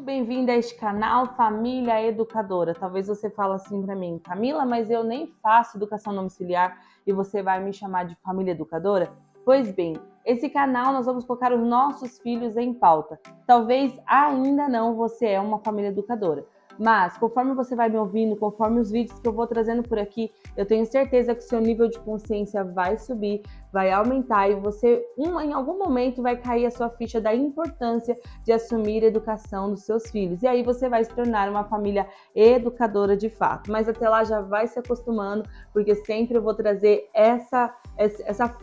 bem-vinda a este canal Família Educadora. Talvez você fale assim para mim, Camila, mas eu nem faço educação domiciliar e você vai me chamar de família educadora? Pois bem, esse canal nós vamos colocar os nossos filhos em pauta. Talvez ainda não você é uma família educadora, mas conforme você vai me ouvindo, conforme os vídeos que eu vou trazendo por aqui, eu tenho certeza que o seu nível de consciência vai subir, vai aumentar e você, em algum momento, vai cair a sua ficha da importância de assumir a educação dos seus filhos. E aí você vai se tornar uma família educadora de fato. Mas até lá já vai se acostumando, porque sempre eu vou trazer essa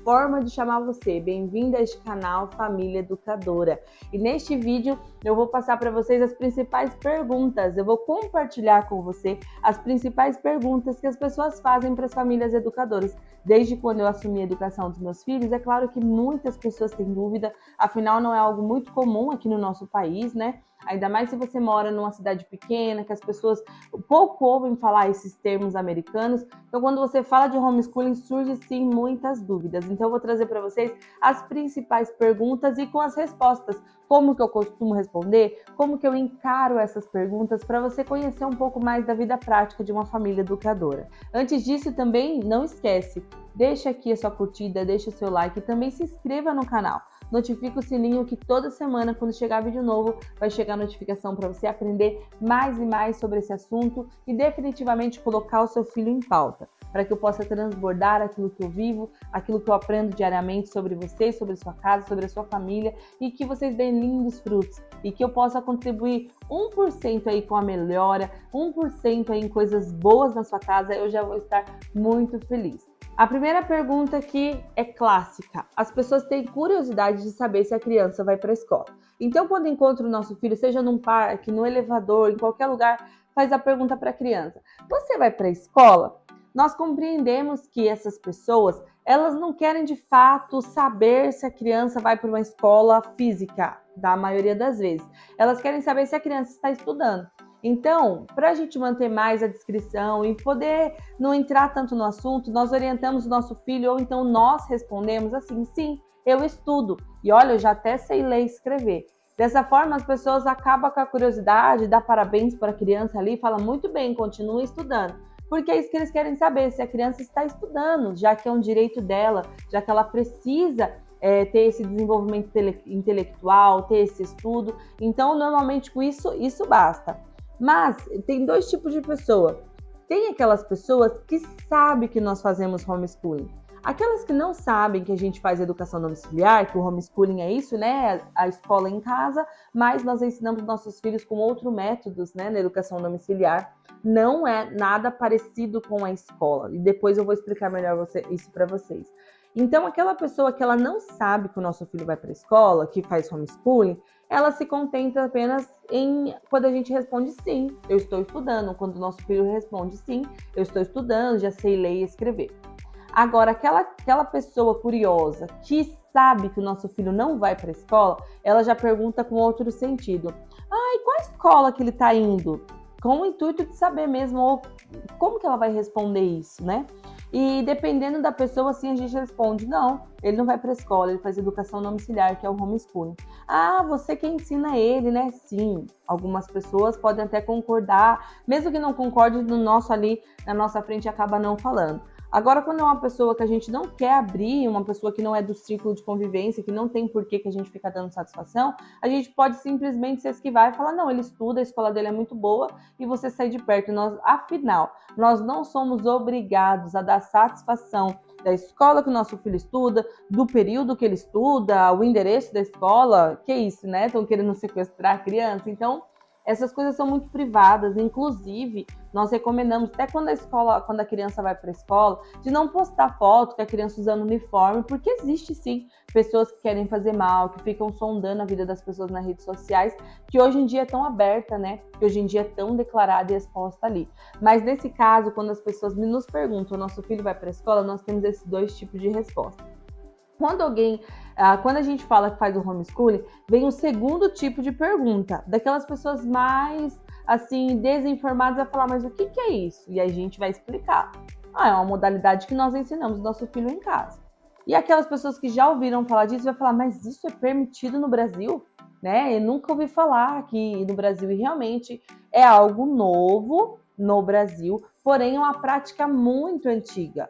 forma de chamar você. Bem-vinda a este canal Família Educadora. E neste vídeo eu vou passar para vocês as principais perguntas. Eu vou compartilhar com você as principais perguntas que as pessoas fazem para as famílias educadoras. Desde quando eu assumi a educação dos meus filhos, é claro que muitas pessoas têm dúvida, afinal não é algo muito comum aqui no nosso país, né? Ainda mais se você mora numa cidade pequena, que as pessoas pouco ouvem falar esses termos americanos. Então, quando você fala de homeschooling, surge sim muitas dúvidas. Então, eu vou trazer para vocês as principais perguntas e com as respostas. Como que eu costumo responder? Como que eu encaro essas perguntas para você conhecer um pouco mais da vida prática de uma família educadora. Antes disso, também não esquece, deixa aqui a sua curtida, deixa o seu like e também se inscreva no canal. Notifica o sininho que toda semana, quando chegar vídeo novo, vai chegar notificação para você aprender mais e mais sobre esse assunto e definitivamente colocar o seu filho em pauta, para que eu possa transbordar aquilo que eu vivo, aquilo que eu aprendo diariamente sobre você, sobre a sua casa, sobre a sua família e que vocês deem lindos frutos e que eu possa contribuir 1% aí com a melhora, 1% aí em coisas boas na sua casa, eu já vou estar muito feliz. A primeira pergunta aqui é clássica. As pessoas têm curiosidade de saber se a criança vai para a escola. Então, quando encontra o nosso filho, seja num parque, no elevador, em qualquer lugar, faz a pergunta para a criança: você vai para a escola? Nós compreendemos que essas pessoas, elas não querem de fato saber se a criança vai para uma escola física, da maioria das vezes. Elas querem saber se a criança está estudando. Então, para a gente manter mais a discrição e poder não entrar tanto no assunto, nós orientamos o nosso filho ou então nós respondemos assim: sim, eu estudo. E olha, eu já até sei ler e escrever. Dessa forma, as pessoas acabam com a curiosidade, dá parabéns para a criança ali e fala: muito bem, continue estudando. Porque é isso que eles querem saber, se a criança está estudando, já que é um direito dela, já que ela precisa ter esse desenvolvimento intelectual, ter esse estudo. Então, normalmente com isso basta. Mas tem dois tipos de pessoa. Tem aquelas pessoas que sabem que nós fazemos homeschooling. Aquelas que não sabem que a gente faz educação domiciliar, que o homeschooling é isso, né? A escola em casa, mas nós ensinamos nossos filhos com outros métodos, né? Na educação domiciliar. Não é nada parecido com a escola. E depois eu vou explicar melhor isso para vocês. Então, aquela pessoa que ela não sabe que o nosso filho vai para a escola, que faz homeschooling, ela se contenta apenas quando a gente responde sim, eu estou estudando. Quando o nosso filho responde sim, eu estou estudando, já sei ler e escrever. Agora, aquela pessoa curiosa que sabe que o nosso filho não vai para a escola, ela já pergunta com outro sentido. E qual escola que ele está indo? Com o intuito de saber mesmo, ou como que ela vai responder isso, né? E dependendo da pessoa, assim, a gente responde: não, ele não vai para a escola, ele faz educação domiciliar, que é o homeschooling. Você que ensina ele, né? Sim, algumas pessoas podem até concordar, mesmo que não concorde, no nosso ali, na nossa frente, acaba não falando. Agora, quando é uma pessoa que a gente não quer abrir, uma pessoa que não é do círculo de convivência, que não tem porquê que a gente fica dando satisfação, a gente pode simplesmente se esquivar e falar: não, ele estuda, a escola dele é muito boa, e você sai de perto. Afinal, nós não somos obrigados a dar satisfação da escola que o nosso filho estuda, do período que ele estuda, o endereço da escola. Que isso, né? Estão querendo sequestrar a criança. Então, essas coisas são muito privadas. Inclusive, nós recomendamos, até quando a criança vai para a escola, de não postar foto que a criança usando uniforme, porque existe sim pessoas que querem fazer mal, que ficam sondando a vida das pessoas nas redes sociais, que hoje em dia é tão aberta, né? Que hoje em dia é tão declarada e exposta ali. Mas nesse caso, quando as pessoas nos perguntam: o nosso filho vai para a escola, nós temos esses dois tipos de resposta. Quando a gente fala que faz o homeschooling, vem o segundo tipo de pergunta, daquelas pessoas mais, assim, desinformadas, a falar: mas o que é isso? E aí a gente vai explicar. É uma modalidade que nós ensinamos o nosso filho em casa. E aquelas pessoas que já ouviram falar disso vai falar: mas isso é permitido no Brasil? né? Eu nunca ouvi falar aqui no Brasil e realmente é algo novo no Brasil, porém é uma prática muito antiga.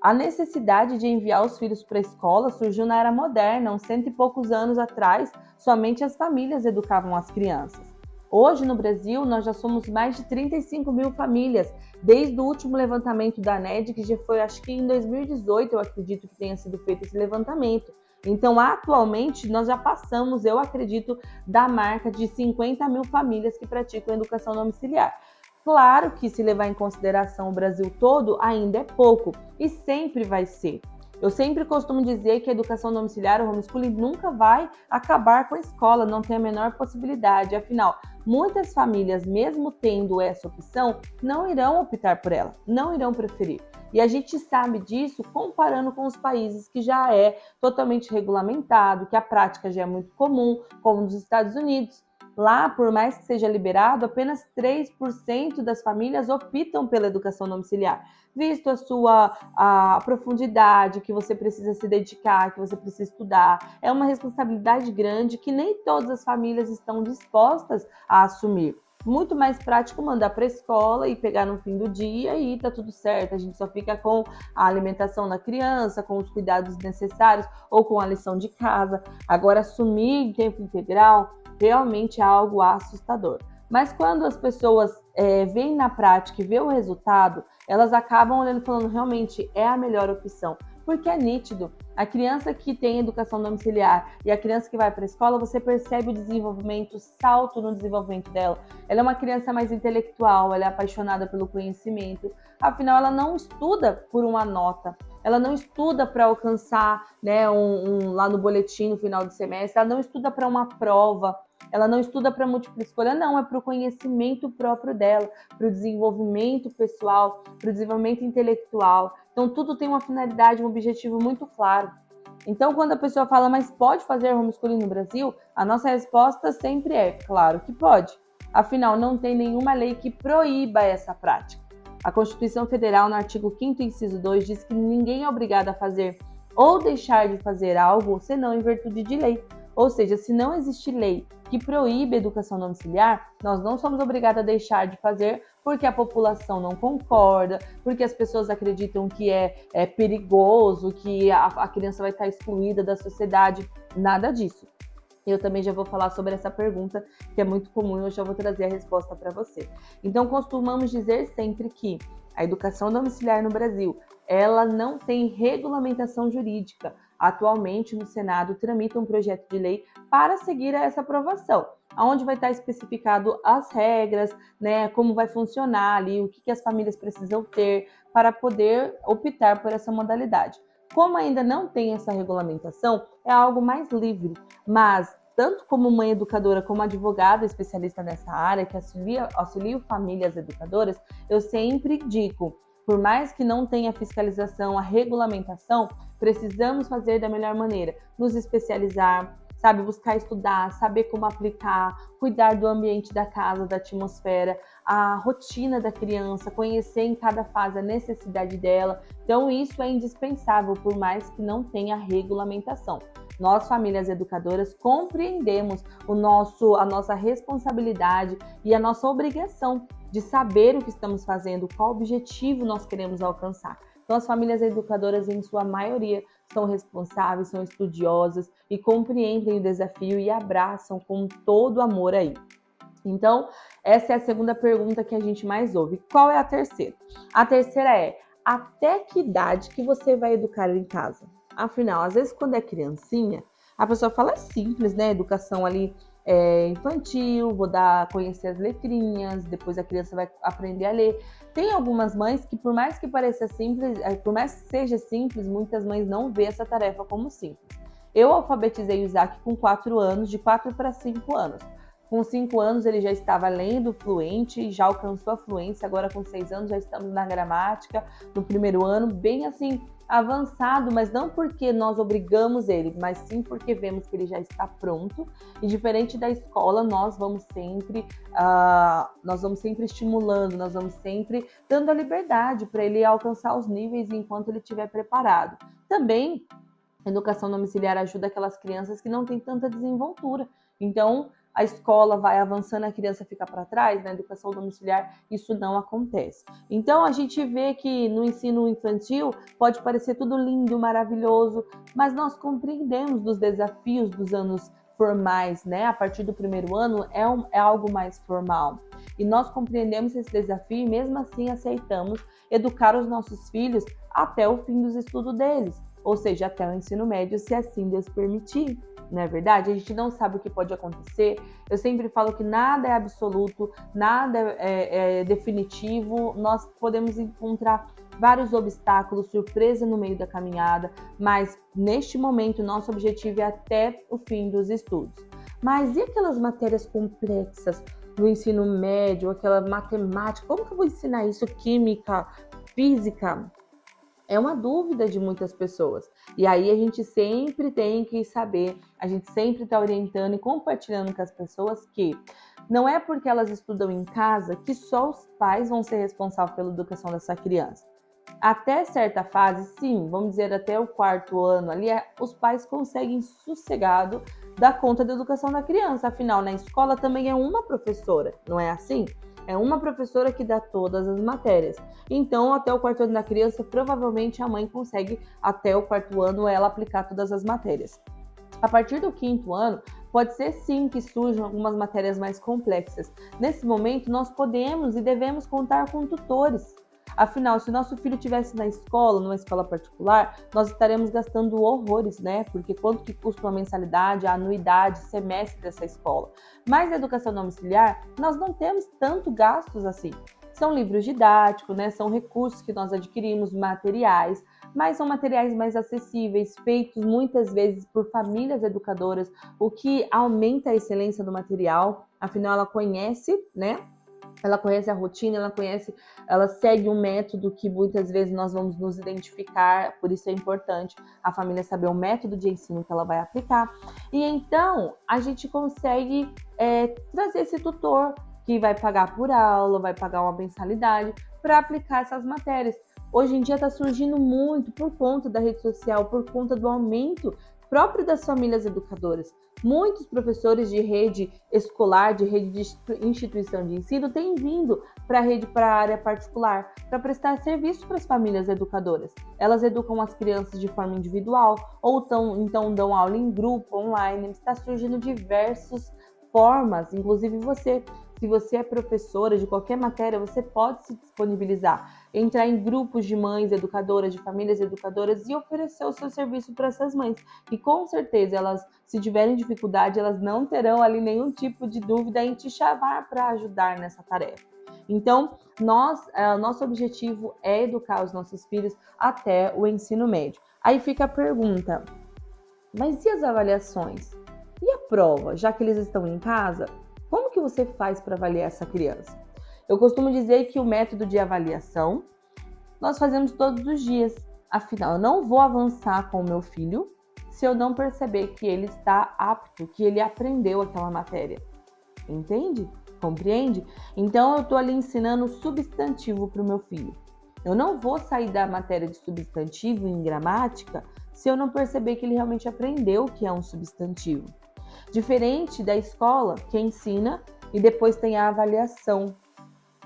A necessidade de enviar os filhos para a escola surgiu na era moderna, uns cento e poucos anos atrás, somente as famílias educavam as crianças. Hoje, no Brasil, nós já somos mais de 35 mil famílias, desde o último levantamento da ANED, que já foi, acho que em 2018, eu acredito que tenha sido feito esse levantamento. Então, atualmente, nós já passamos, eu acredito, da marca de 50 mil famílias que praticam educação domiciliar. Claro que, se levar em consideração o Brasil todo, ainda é pouco e sempre vai ser. Eu sempre costumo dizer que a educação domiciliar, o homeschooling, nunca vai acabar com a escola, não tem a menor possibilidade. Afinal, muitas famílias, mesmo tendo essa opção, não irão optar por ela, não irão preferir. E a gente sabe disso comparando com os países que já é totalmente regulamentado, que a prática já é muito comum, como nos Estados Unidos. Lá, por mais que seja liberado, apenas 3% das famílias optam pela educação domiciliar, visto a profundidade que você precisa se dedicar, que você precisa estudar. É uma responsabilidade grande que nem todas as famílias estão dispostas a assumir. Muito mais prático mandar para a escola e pegar no fim do dia e tá tudo certo. A gente só fica com a alimentação da criança, com os cuidados necessários ou com a lição de casa. Agora, assumir em tempo integral realmente é algo assustador. Mas quando as pessoas veem na prática e vê o resultado, elas acabam olhando e falando, realmente é a melhor opção. Porque é nítido, a criança que tem educação domiciliar e a criança que vai para a escola, você percebe o desenvolvimento, o salto no desenvolvimento dela. Ela é uma criança mais intelectual, ela é apaixonada pelo conhecimento, afinal ela não estuda por uma nota, ela não estuda para alcançar, né, lá no boletim no final do semestre, ela não estuda para uma prova, ela não estuda para múltipla escolha, não, é para o conhecimento próprio dela, para o desenvolvimento pessoal, para o desenvolvimento intelectual. Então, tudo tem uma finalidade, um objetivo muito claro. Então, quando a pessoa fala, mas pode fazer homeschooling no Brasil? A nossa resposta sempre é, claro que pode. Afinal, não tem nenhuma lei que proíba essa prática. A Constituição Federal, no artigo 5º, inciso 2, diz que ninguém é obrigado a fazer ou deixar de fazer algo senão em virtude de lei. Ou seja, se não existe lei que proíbe a educação domiciliar, nós não somos obrigados a deixar de fazer porque a população não concorda, porque as pessoas acreditam que é perigoso, que a criança vai estar excluída da sociedade. Nada disso. Eu também já vou falar sobre essa pergunta, que é muito comum, e eu já vou trazer a resposta para você. Então, costumamos dizer sempre que a educação domiciliar no Brasil, ela não tem regulamentação jurídica. Atualmente, no Senado, tramita um projeto de lei para seguir a essa aprovação, onde vai estar especificado as regras, né, como vai funcionar ali, o que as famílias precisam ter para poder optar por essa modalidade. Como ainda não tem essa regulamentação, é algo mais livre, mas tanto como mãe educadora, como advogada especialista nessa área, que auxilio famílias educadoras, eu sempre digo, por mais que não tenha fiscalização, a regulamentação, precisamos fazer da melhor maneira, nos especializar, sabe, buscar estudar, saber como aplicar, cuidar do ambiente da casa, da atmosfera, a rotina da criança, conhecer em cada fase a necessidade dela. Então, isso é indispensável, por mais que não tenha regulamentação. Nós, famílias educadoras, compreendemos a nossa responsabilidade e a nossa obrigação de saber o que estamos fazendo, qual objetivo nós queremos alcançar. Então, as famílias educadoras, em sua maioria, são responsáveis, são estudiosas e compreendem o desafio e abraçam com todo amor aí. Então, essa é a segunda pergunta que a gente mais ouve. Qual é a terceira? A terceira é, até que idade que você vai educar em casa? Afinal, às vezes quando é criancinha, a pessoa fala simples, né? Educação ali infantil, conhecer as letrinhas, depois a criança vai aprender a ler. Tem algumas mães que, por mais que pareça simples, por mais que seja simples, muitas mães não vê essa tarefa como simples. Eu alfabetizei o Isaac com 4 anos, de 4 para 5 anos. Com 5 anos ele já estava lendo fluente, já alcançou a fluência, agora com 6 anos já estamos na gramática, no primeiro ano, bem assim, avançado, mas não porque nós obrigamos ele, mas sim porque vemos que ele já está pronto. E diferente da escola, nós vamos sempre estimulando, nós vamos sempre dando a liberdade para ele alcançar os níveis enquanto ele estiver preparado. Também a educação domiciliar ajuda aquelas crianças que não têm tanta desenvoltura, Então, a escola vai avançando, a criança fica para trás, na educação domiciliar isso não acontece. Então, a gente vê que no ensino infantil pode parecer tudo lindo, maravilhoso, mas nós compreendemos dos desafios dos anos formais, né? A partir do primeiro ano é algo mais formal. E nós compreendemos esse desafio e mesmo assim aceitamos educar os nossos filhos até o fim dos estudos deles, ou seja, até o ensino médio, se assim Deus permitir. Não é verdade? A gente não sabe o que pode acontecer. Eu sempre falo que nada é absoluto, nada é definitivo. Nós podemos encontrar vários obstáculos, surpresa no meio da caminhada, mas neste momento nosso objetivo é até o fim dos estudos. Mas e aquelas matérias complexas do ensino médio, aquela matemática? Como que eu vou ensinar isso? Química, física? É uma dúvida de muitas pessoas. E aí a gente sempre tem que saber, a gente sempre está orientando e compartilhando com as pessoas que não é porque elas estudam em casa que só os pais vão ser responsáveis pela educação dessa criança. Até certa fase, sim, vamos dizer até o quarto ano ali, os pais conseguem sossegado dar conta da educação da criança. Afinal, na escola também é uma professora, não é assim? É uma professora que dá todas as matérias. Então, até o quarto ano da criança, provavelmente a mãe consegue, até o quarto ano, ela aplicar todas as matérias. A partir do quinto ano, pode ser sim que surjam algumas matérias mais complexas. Nesse momento, nós podemos e devemos contar com tutores. Afinal, se nosso filho estivesse na escola, numa escola particular, nós estaremos gastando horrores, né? Porque quanto que custa uma mensalidade, a anuidade, semestre dessa escola. Mas na educação domiciliar, nós não temos tanto gastos assim. São livros didáticos, né? São recursos que nós adquirimos, materiais, mas são materiais mais acessíveis, feitos muitas vezes por famílias educadoras, o que aumenta a excelência do material. Afinal, ela conhece, né? Ela conhece a rotina, ela segue um método que muitas vezes nós vamos nos identificar, por isso é importante a família saber o método de ensino que ela vai aplicar. E então a gente consegue trazer esse tutor que vai pagar por aula, vai pagar uma mensalidade para aplicar essas matérias. Hoje em dia está surgindo muito por conta da rede social, por conta do aumento próprio das famílias educadoras. Muitos professores de rede escolar, de rede de instituição de ensino, têm vindo para a área particular, para prestar serviço para as famílias educadoras. Elas educam as crianças de forma individual, ou então dão aula em grupo, online. Está surgindo diversas formas, inclusive você. Se você é professora de qualquer matéria, você pode se disponibilizar, entrar em grupos de mães educadoras, de famílias educadoras e oferecer o seu serviço para essas mães. E com certeza, elas, se tiverem dificuldade, elas não terão ali nenhum tipo de dúvida em te chamar para ajudar nessa tarefa. Então, nosso objetivo é educar os nossos filhos até o ensino médio. Aí fica a pergunta, mas e as avaliações? E a prova, já que eles estão em casa? Como que você faz para avaliar essa criança? Eu costumo dizer que o método de avaliação nós fazemos todos os dias. Afinal, eu não vou avançar com o meu filho se eu não perceber que ele está apto, que ele aprendeu aquela matéria. Entende? Compreende? Então, eu estou ali ensinando substantivo para o meu filho. Eu não vou sair da matéria de substantivo em gramática se eu não perceber que ele realmente aprendeu o que é um substantivo. Diferente da escola, que ensina e depois tem a avaliação.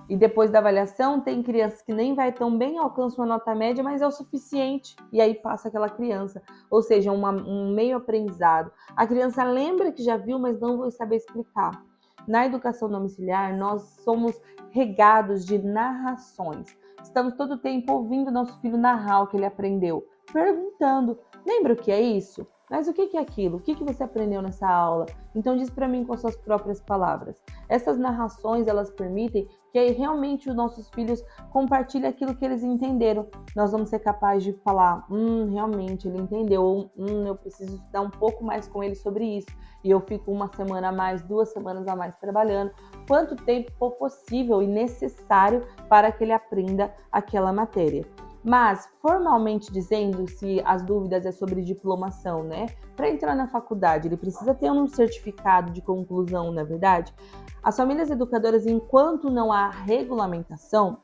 E depois da avaliação, tem crianças que nem vai tão bem, alcançam a nota média, mas é o suficiente. E aí passa aquela criança. Ou seja, um meio aprendizado. A criança lembra que já viu, mas não vai saber explicar. Na educação domiciliar, nós somos regados de narrações. Estamos todo o tempo ouvindo nosso filho narrar o que ele aprendeu. Perguntando, lembra o que é isso? Mas o que é aquilo? O que você aprendeu nessa aula? Então diz para mim com suas próprias palavras. Essas narrações, elas permitem que realmente os nossos filhos compartilhem aquilo que eles entenderam. Nós vamos ser capazes de falar, realmente ele entendeu, ou eu preciso estudar um pouco mais com ele sobre isso. E eu fico uma semana a mais, 2 semanas a mais trabalhando. Quanto tempo for possível e necessário para que ele aprenda aquela matéria. Mas, formalmente dizendo, se as dúvidas é sobre diplomação, né? Para entrar na faculdade, ele precisa ter um certificado de conclusão, não é verdade? As famílias educadoras, enquanto não há regulamentação,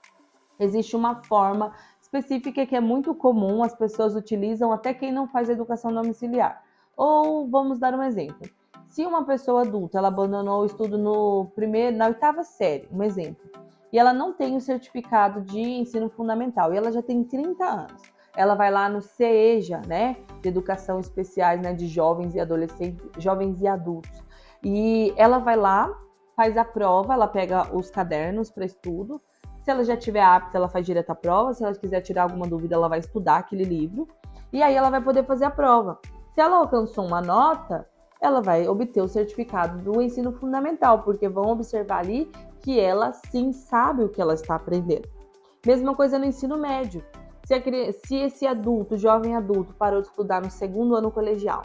existe uma forma específica que é muito comum, as pessoas utilizam até quem não faz educação domiciliar. Ou, vamos dar um exemplo. Se uma pessoa adulta ela abandonou o estudo na oitava série, um exemplo, e ela não tem o certificado de ensino fundamental, e ela já tem 30 anos, ela vai lá no CEJA, né, de educação especiais, né, de jovens e adolescentes, jovens e adultos, e ela vai lá, faz a prova, ela pega os cadernos para estudo. Se ela já tiver apta, ela faz direto a prova. Se ela quiser tirar alguma dúvida, ela vai estudar aquele livro. E aí ela vai poder fazer a prova. Se ela alcançou uma nota, ela vai obter o certificado do ensino fundamental, porque vão observar ali que ela sim sabe o que ela está aprendendo. Mesma coisa no ensino médio. Se esse adulto, jovem adulto, parou de estudar no segundo ano colegial,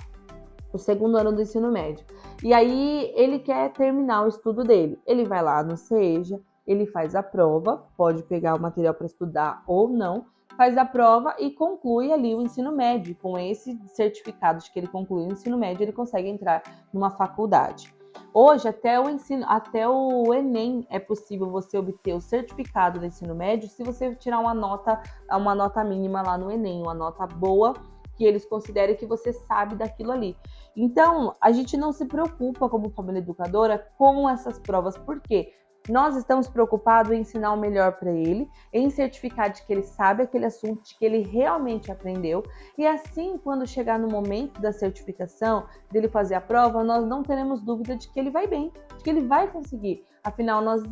no segundo ano do ensino médio, e aí ele quer terminar o estudo dele, ele vai lá no CEJA, ele faz a prova, pode pegar o material para estudar ou não, faz a prova e conclui ali o ensino médio. Com esse certificado de que ele concluiu o ensino médio, ele consegue entrar numa faculdade. Hoje, até o Enem é possível você obter o certificado do ensino médio se você tirar uma nota mínima lá no Enem, uma nota boa que eles considerem que você sabe daquilo ali. Então, a gente não se preocupa como família educadora com essas provas, porque nós estamos preocupados em ensinar o melhor para ele, em certificar de que ele sabe aquele assunto, de que ele realmente aprendeu, e assim, quando chegar no momento da certificação, dele fazer a prova, nós não teremos dúvida de que ele vai bem, de que ele vai conseguir. Afinal, nós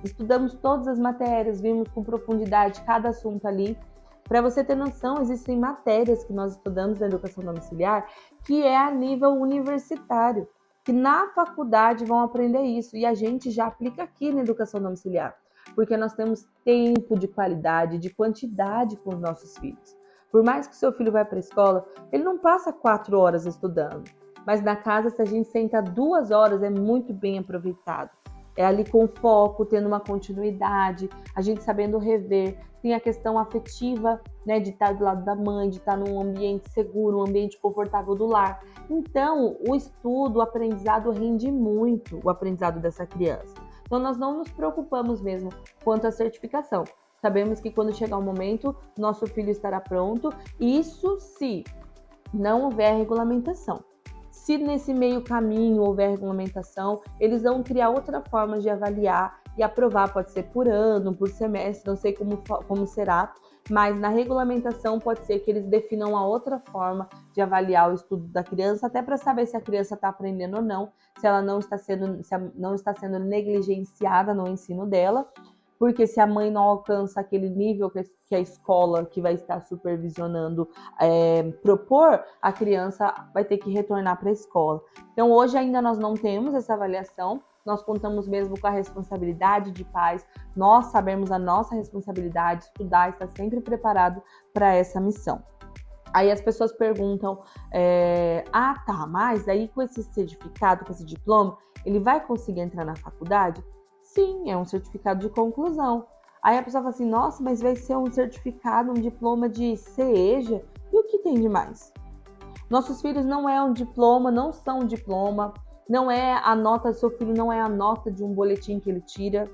estudamos todas as matérias, vimos com profundidade cada assunto ali. Para você ter noção, existem matérias que nós estudamos na educação domiciliar que é a nível universitário, que na faculdade vão aprender isso, e a gente já aplica aqui na educação domiciliar, porque nós temos tempo de qualidade, de quantidade com os nossos filhos. Por mais que o seu filho vá para a escola, ele não passa 4 horas estudando, mas na casa, se a gente senta 2 horas, é muito bem aproveitado. É ali com foco, tendo uma continuidade, a gente sabendo rever. Tem a questão afetiva, né, de estar do lado da mãe, de estar num ambiente seguro, um ambiente confortável do lar. Então, o estudo, o aprendizado rende muito, o aprendizado dessa criança. Então, nós não nos preocupamos mesmo quanto à certificação. Sabemos que quando chegar o momento, nosso filho estará pronto, isso se não houver regulamentação. Se nesse meio caminho houver regulamentação, eles vão criar outra forma de avaliar e aprovar, pode ser por ano, por semestre, não sei como será, mas na regulamentação pode ser que eles definam uma outra forma de avaliar o estudo da criança, até para saber se a criança está aprendendo ou não, se ela não está sendo negligenciada no ensino dela, porque se a mãe não alcança aquele nível que a escola que vai estar supervisionando propor, a criança vai ter que retornar para a escola. Então, hoje ainda nós não temos essa avaliação, nós contamos mesmo com a responsabilidade de pais, nós sabemos a nossa responsabilidade, estudar, estar sempre preparado para essa missão. Aí as pessoas perguntam, tá, mas aí com esse certificado, com esse diploma, ele vai conseguir entrar na faculdade? Sim, é um certificado de conclusão. Aí a pessoa fala assim, nossa, mas vai ser um certificado, um diploma de CEJA? E o que tem de mais? Nossos filhos não é um diploma, não são um diploma, não é a nota do seu filho, não é a nota de um boletim que ele tira.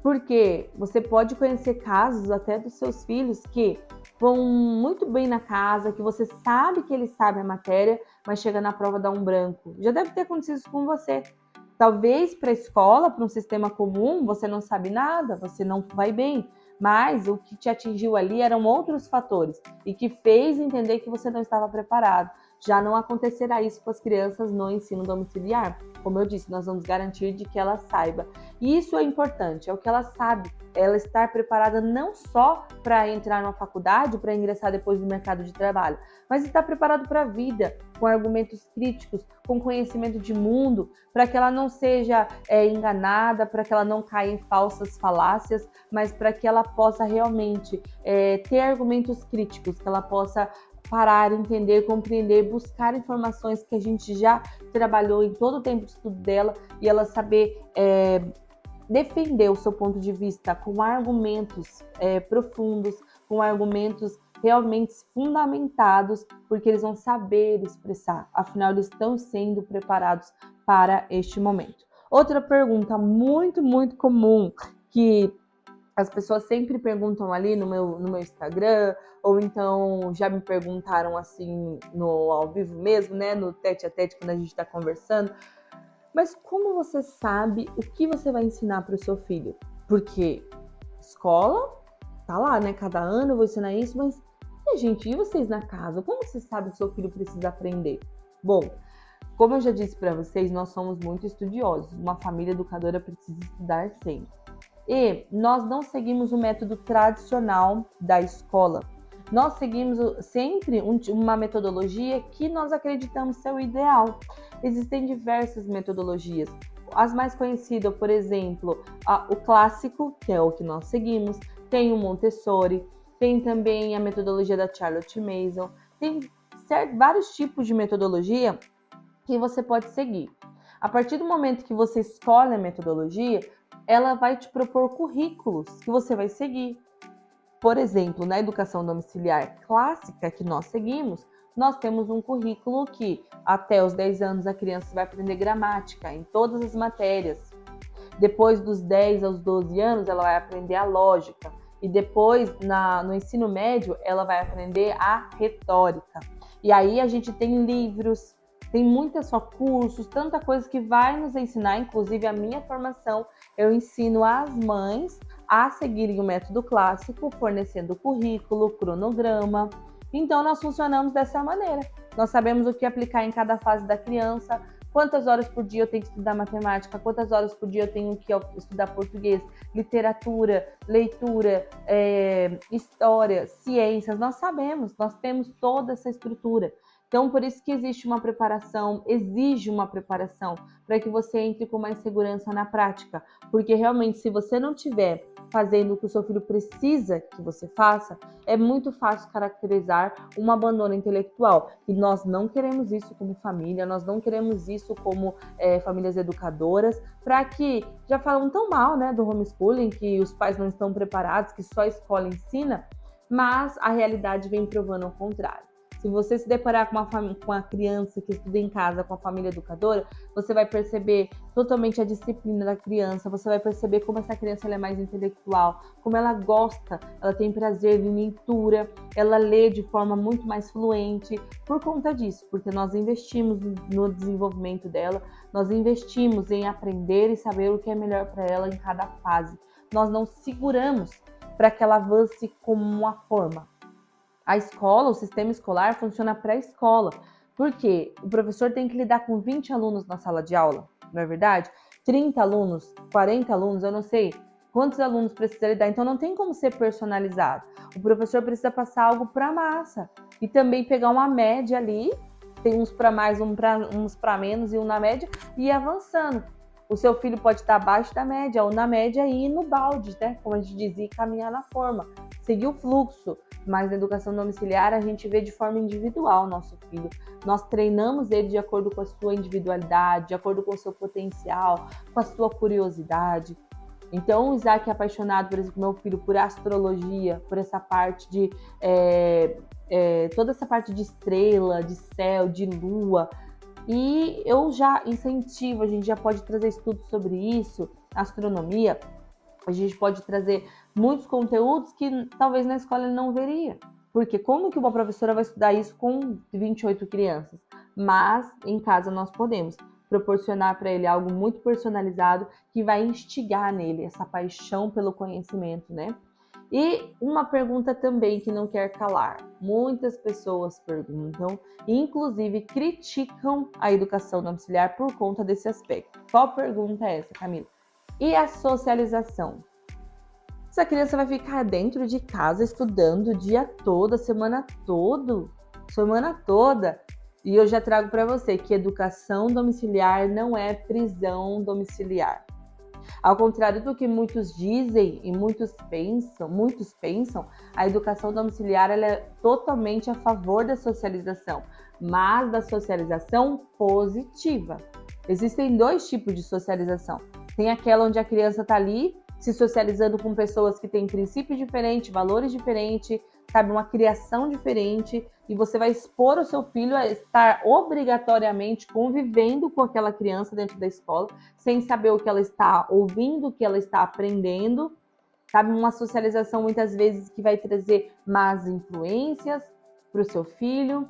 Porque você pode conhecer casos até dos seus filhos que vão muito bem na casa, que você sabe que ele sabe a matéria, mas chega na prova dá um branco. Já deve ter acontecido isso com você. Talvez para a escola, para um sistema comum, você não sabe nada, você não vai bem, mas o que te atingiu ali eram outros fatores e que fez entender que você não estava preparado. Já não acontecerá isso com as crianças no ensino domiciliar. Como eu disse, nós vamos garantir de que ela saiba. E isso é importante, é o que ela sabe, ela estar preparada não só para entrar numa faculdade, para ingressar depois no mercado de trabalho, mas estar preparado para a vida, com argumentos críticos, com conhecimento de mundo, para que ela não seja enganada, para que ela não caia em falsas falácias, mas para que ela possa realmente ter argumentos críticos, que ela possa parar, entender, compreender, buscar informações que a gente já trabalhou em todo o tempo de estudo dela e ela saber defender o seu ponto de vista com argumentos profundos, com argumentos realmente fundamentados, porque eles vão saber expressar, afinal eles estão sendo preparados para este momento. Outra pergunta muito, muito comum que As pessoas sempre perguntam ali no meu Instagram, ou então já me perguntaram assim no ao vivo mesmo, né? No tete a tete, quando a gente está conversando. Mas como você sabe o que você vai ensinar para o seu filho? Porque escola tá lá, né? Cada ano eu vou ensinar isso, mas e vocês na casa? Como você sabe que seu filho precisa aprender? Bom, como eu já disse para vocês, nós somos muito estudiosos. Uma família educadora precisa estudar sempre. E nós não seguimos o método tradicional da escola. Nós seguimos sempre uma metodologia que nós acreditamos ser o ideal. Existem diversas metodologias. As mais conhecidas, por exemplo, o clássico, que é o que nós seguimos, tem o Montessori, tem também a metodologia da Charlotte Mason, tem vários tipos de metodologia que você pode seguir. A partir do momento que você escolhe a metodologia, ela vai te propor currículos que você vai seguir. Por exemplo, na educação domiciliar clássica que nós seguimos, nós temos um currículo que até os 10 anos a criança vai aprender gramática em todas as matérias. Depois dos 10 aos 12 anos, ela vai aprender a lógica. E depois, no ensino médio, ela vai aprender a retórica. E aí a gente tem livros, tem muitos cursos, tanta coisa que vai nos ensinar, inclusive a minha formação, eu ensino as mães a seguirem o método clássico, fornecendo currículo, cronograma. Então, nós funcionamos dessa maneira. Nós sabemos o que aplicar em cada fase da criança, quantas horas por dia eu tenho que estudar matemática, quantas horas por dia eu tenho que estudar português, literatura, leitura, história, ciências. Nós sabemos, nós temos toda essa estrutura. Então, por isso que exige uma preparação para que você entre com mais segurança na prática. Porque realmente, se você não tiver fazendo o que o seu filho precisa que você faça, é muito fácil caracterizar um abandono intelectual. E nós não queremos isso como família, nós não queremos isso como famílias educadoras, para que já falam tão mal, né, do homeschooling, que os pais não estão preparados, que só a escola ensina, mas a realidade vem provando o contrário. Se você se deparar com uma criança que estuda em casa com a família educadora, você vai perceber totalmente a disciplina da criança, você vai perceber como essa criança ela é mais intelectual, como ela gosta, ela tem prazer em leitura, ela lê de forma muito mais fluente por conta disso, porque nós investimos no desenvolvimento dela, nós investimos em aprender e saber o que é melhor para ela em cada fase. Nós não seguramos para que ela avance como uma forma. A escola, o sistema escolar funciona pré-escola, porque o professor tem que lidar com 20 alunos na sala de aula, não é verdade? 30 alunos, 40 alunos, eu não sei quantos alunos precisa lidar, então não tem como ser personalizado. O professor precisa passar algo para a massa e também pegar uma média ali, tem uns para mais, uns para menos e um na média, e ir avançando. O seu filho pode estar abaixo da média ou na média e ir no balde, né? Como a gente dizia, caminhar na forma, seguir o fluxo. Mas na educação domiciliar a gente vê de forma individual o nosso filho. Nós treinamos ele de acordo com a sua individualidade, de acordo com o seu potencial, com a sua curiosidade. Então o Isaac é apaixonado, por exemplo, meu filho, por astrologia, por essa parte de toda essa parte de estrela, de céu, de lua. E eu já incentivo, a gente já pode trazer estudos sobre isso, astronomia, a gente pode trazer muitos conteúdos que talvez na escola ele não veria. Porque como que uma professora vai estudar isso com 28 crianças? Mas em casa nós podemos proporcionar para ele algo muito personalizado que vai instigar nele essa paixão pelo conhecimento, né? E uma pergunta também que não quer calar. Muitas pessoas perguntam, inclusive criticam a educação domiciliar por conta desse aspecto. Qual pergunta é essa, Camila? E a socialização? Essa criança vai ficar dentro de casa estudando o dia todo, a semana toda. E eu já trago para você que educação domiciliar não é prisão domiciliar. Ao contrário do que muitos dizem e muitos pensam, a educação domiciliar ela é totalmente a favor da socialização, mas da socialização positiva. Existem dois tipos de socialização. Tem aquela onde a criança está ali se socializando com pessoas que têm princípios diferentes, valores diferentes, sabe, uma criação diferente, e você vai expor o seu filho a estar obrigatoriamente convivendo com aquela criança dentro da escola, sem saber o que ela está ouvindo, o que ela está aprendendo. sabe? Uma socialização muitas vezes que vai trazer más influências para o seu filho,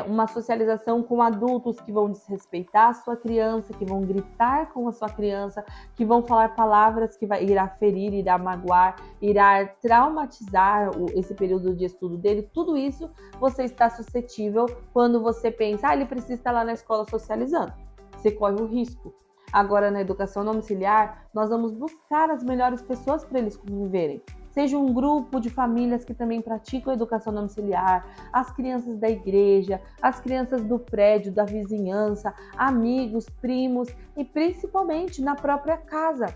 uma socialização com adultos que vão desrespeitar a sua criança, que vão gritar com a sua criança, que vão falar palavras que irá ferir, irá magoar, irá traumatizar esse período de estudo dele. Tudo isso você está suscetível quando você pensa, ele precisa estar lá na escola socializando. Você corre o risco. Agora, na educação domiciliar, nós vamos buscar as melhores pessoas para eles conviverem. Seja um grupo de famílias que também praticam educação domiciliar, as crianças da igreja, as crianças do prédio, da vizinhança, amigos, primos e principalmente na própria casa.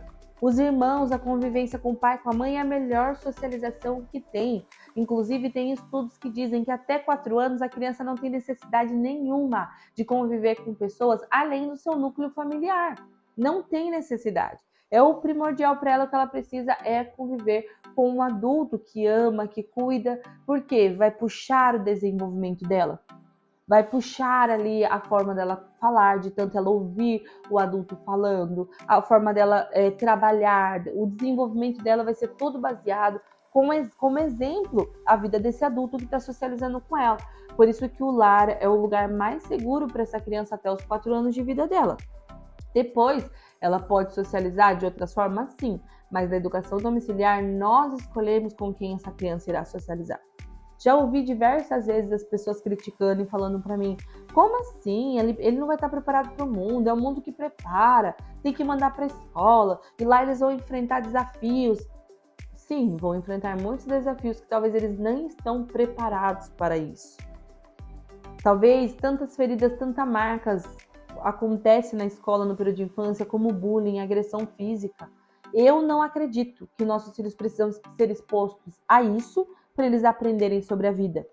Os irmãos, a convivência com o pai, com a mãe é a melhor socialização que tem. Inclusive, tem estudos que dizem que até 4 anos a criança não tem necessidade nenhuma de conviver com pessoas além do seu núcleo familiar. Não tem necessidade. O primordial para ela, que ela precisa é conviver com um adulto que ama, que cuida, porque vai puxar o desenvolvimento dela. Vai puxar ali a forma dela falar, de tanto ela ouvir o adulto falando, a forma dela trabalhar, o desenvolvimento dela vai ser todo baseado como exemplo a vida desse adulto que está socializando com ela. Por isso que o lar é o lugar mais seguro para essa criança até os 4 anos de vida dela. Depois, ela pode socializar de outras formas, sim, mas na educação domiciliar nós escolhemos com quem essa criança irá socializar. Já ouvi diversas vezes as pessoas criticando e falando para mim, como assim? Ele não vai estar preparado para o mundo, é o mundo que prepara, tem que mandar para a escola, e lá eles vão enfrentar desafios. Sim, vão enfrentar muitos desafios que talvez eles nem estão preparados para isso. Talvez tantas feridas, tantas marcas acontecem na escola no período de infância, como bullying, agressão física. Eu não acredito que nossos filhos precisam ser expostos a isso para eles aprenderem sobre a vida.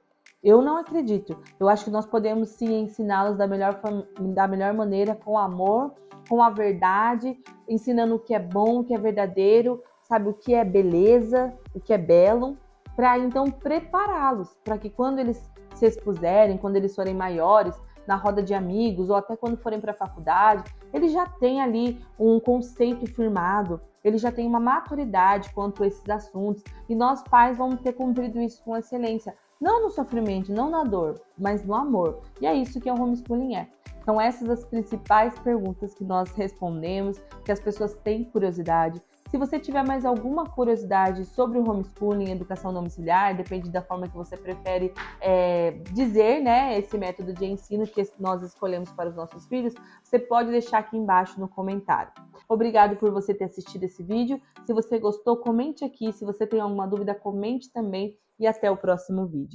Eu não acredito. Eu acho que nós podemos sim ensiná-los da melhor maneira, com amor, com a verdade, ensinando o que é bom, o que é verdadeiro, sabe, o que é beleza, o que é belo, para então prepará-los para que quando eles se expuserem, quando eles forem maiores, na roda de amigos ou até quando forem para a faculdade, eles já têm ali um conceito firmado, eles já têm uma maturidade quanto a esses assuntos e nós pais vamos ter cumprido isso com excelência, não no sofrimento, não na dor, mas no amor. E é isso que o homeschooling é. Então essas as principais perguntas que nós respondemos, que as pessoas têm curiosidade. Se você tiver mais alguma curiosidade sobre o homeschooling, educação domiciliar, depende da forma que você prefere dizer, né, esse método de ensino que nós escolhemos para os nossos filhos, você pode deixar aqui embaixo no comentário. Obrigado por você ter assistido esse vídeo. Se você gostou, comente aqui. Se você tem alguma dúvida, comente também. E até o próximo vídeo.